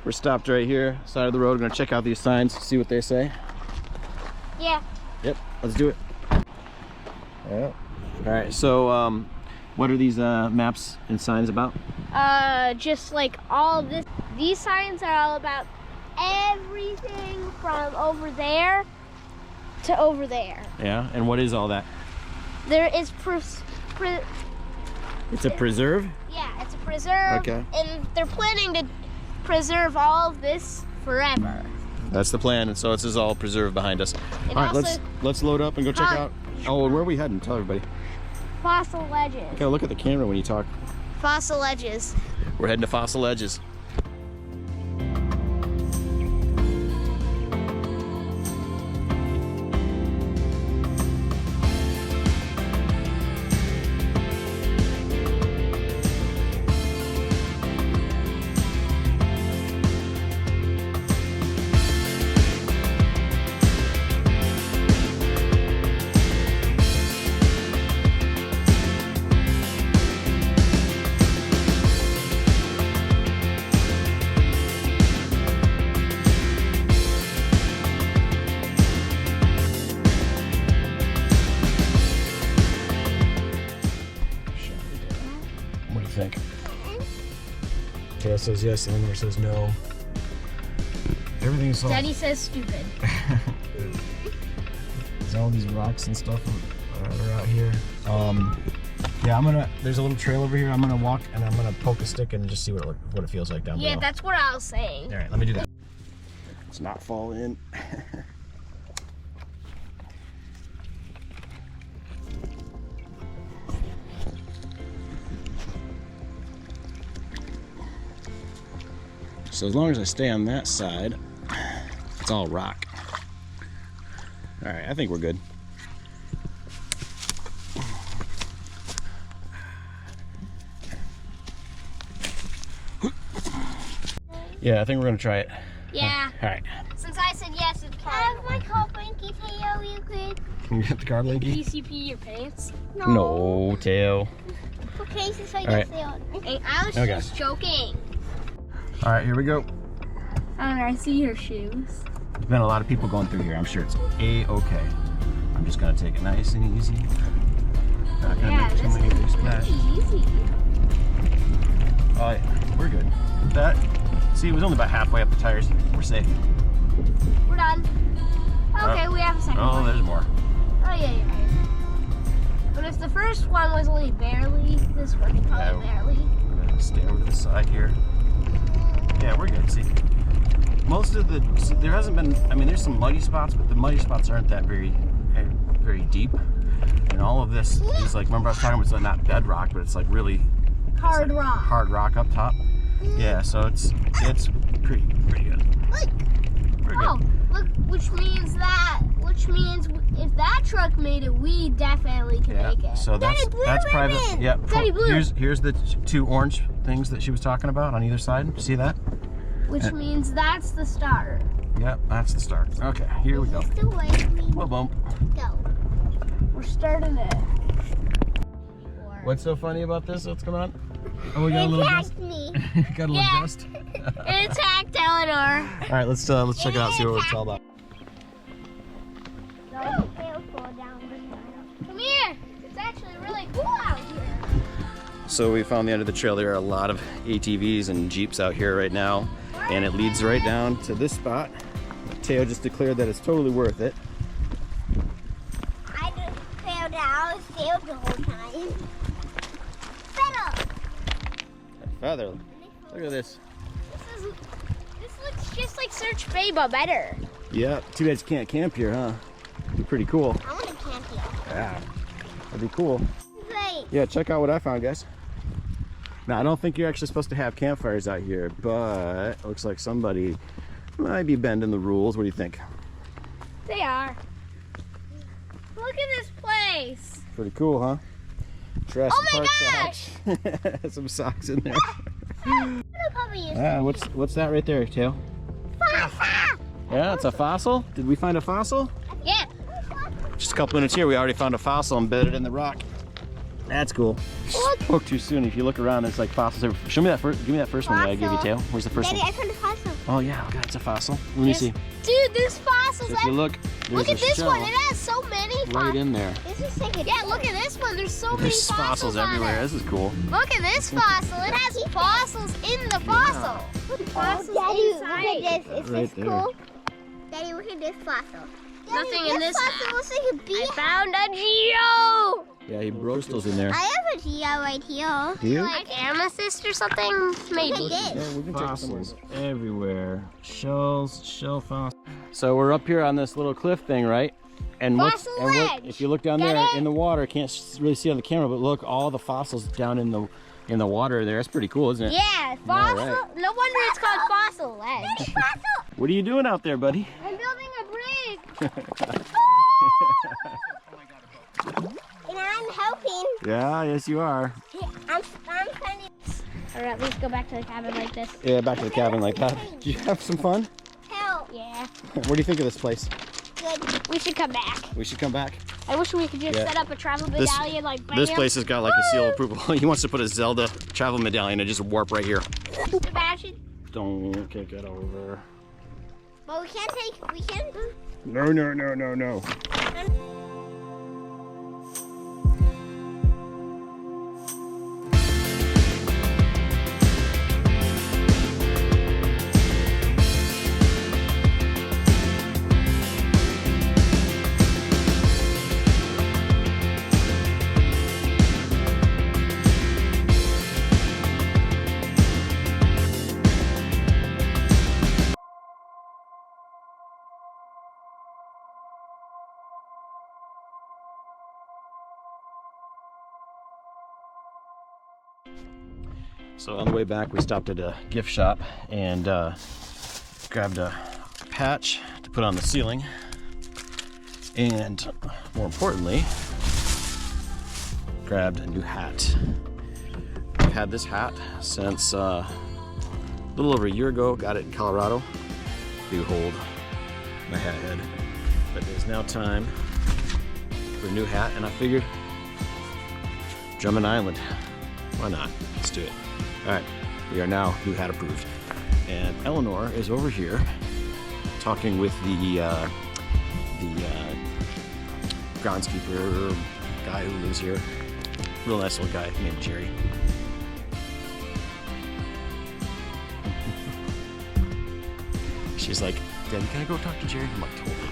We're stopped right here, side of the road. We're gonna check out these signs, see what they say. Yeah. Yep, let's do it. Yeah. All right, so what are these maps and signs about? Just like all of this. These signs are all about everything from over there to over there. Yeah, and what is all that? There is It's a preserve? Yeah, it's a preserve. Okay. And they're planning to preserve all of this forever. That's the plan, and so this is all preserved behind us. And all right, also, let's load up and go check out. Oh, where are we heading? Tell everybody. Fossil ledges. You gotta look at the camera when you talk. Fossil ledges. We're heading to Fossil Edges. What do you think? Tail says yes, Eleanor says no. Everything's all... Daddy says stupid. There's all these rocks and stuff that are out here. Yeah, there's a little trail over here. I'm gonna walk and I'm gonna poke a stick and just see what it feels like down below. Yeah, that's what I was saying. All right, let me do that. Let's not fall in. So as long as I stay on that side, it's all rock. All right, I think we're good. Yeah, I think we're gonna try it. Yeah. All right. Since I said yes, it's I have my car blankie, Teo, you could. Can you get the car, Linky? PCP your pants. No, tail. Okay, so I All right. Hey, I was Okay. just joking. All right, here we go. I see your shoes. There's been a lot of people going through here. I'm sure it's a-okay. I'm just gonna take it nice and easy. Not gonna make too many big splashes. Easy. Oh yeah, we're good. See, it was only about halfway up the tires. We're safe. We're done. Okay, we have a second Oh, one. there's more. Oh yeah, you're right. But if the first one was only barely, this one's probably barely. We're gonna stay over to the side here. Yeah, we're good. See, most of there hasn't been. I mean, there's some muddy spots, but the muddy spots aren't that very deep. And all of this is like, remember I was talking about, it's like not bedrock, but it's like really Hard like rock. Hard rock up top. Yeah, so it's pretty good. We're good. Oh, look, which means if that truck made it, we definitely can make it. So that's private. Yeah. Daddy Blue. Here's the two orange things that she was talking about on either side. See that? Which means that's the start. Yep, that's the start. Okay, here we go. Still wait me. Whoa, bump. Go. We're starting it. What's so funny about this? What's going on? Oh, we got a little dust. Me. Got a little dust. It attacked Eleanor. All right, let's check it out. See what it's all about. Come here. It's actually really cool out here. So we found the end of the trail. There are a lot of ATVs and Jeeps out here right now, and it leads right down to this spot. Teo just declared that it's totally worth it. I just failed out. I failed the whole time. Feather. Look at this. This looks just like Search Bay, but better. Yeah, too bad you can't camp here, huh? It'd be pretty cool. I want to camp here. Yeah, that'd be cool. Great. Yeah, check out what I found, guys. Now, I don't think you're actually supposed to have campfires out here, but it looks like somebody might be bending the rules. What do you think? They are. Look at this place. Pretty cool, huh? Trash Oh my park gosh! socks. Some socks in there. What's that right there, Tail? Yeah, it's a fossil. Did we find a fossil? Yeah. Just a couple minutes here, we already found a fossil embedded in the rock. That's cool. Spoke too soon. If you look around, there's like fossils everywhere. Show me that first. Give me that first one that I gave you, Tail. Where's the first Daddy, one? I found a fossil. Oh yeah, look, it's a fossil. Let me see. Dude, there's fossils. So if you look, Look at there's a this shell one. It has so many fossils. right in there. This is like a Yeah, look at this one. There's so many There's fossils on everywhere. it. This is cool. Look at this fossil. It has fossils in the fossil. Fossils Daddy, inside. look at this. Is Right this there. cool? Daddy, look at this fossil. Nothing Daddy, in this fossil map. looks like a bee. I found a geo. Yeah, he broke those in there. I have a geo right here. Do you? Like amethyst or something, maybe. Look at this. Yeah, we can fossils everywhere. Shells, shell fossils. So we're up here on this little cliff thing, right? And Fossil ledge. if you look down Get there it? in the water, can't really see on the camera, but look, all the fossils down in the water there. That's pretty cool, isn't it? Yeah, fossil. right. No wonder it's called Fossil Ledge. What are you doing out there, buddy? I'm building a bridge. And I'm helping. Yeah, yes you are. I'm finding. Or at least go back to the cabin like this. Yeah, back to the cabin like that. Did you have some fun? Help. Yeah. What do you think of this place? Good. We should come back. We should come back. I wish we could just Yeah. set up a travel medallion like bam. This place has got like a seal of approval. He wants to put a Zelda travel medallion and just warp right here. Sebastian. Don't kick it over. But we can't. No, no, no, no, no. So on the way back, we stopped at a gift shop and grabbed a patch to put on the ceiling, and more importantly, grabbed a new hat. I've had this hat since a little over a year ago. Got it in Colorado. Do hold my hat head, but it is now time for a new hat, and I figured Drummond Island. Why not? Let's do it. All right, we are now new hat approved. And Eleanor is over here talking with the groundskeeper guy who lives here. Real nice little guy named Jerry. She's like, Daddy, can I go talk to Jerry? I'm like, totally.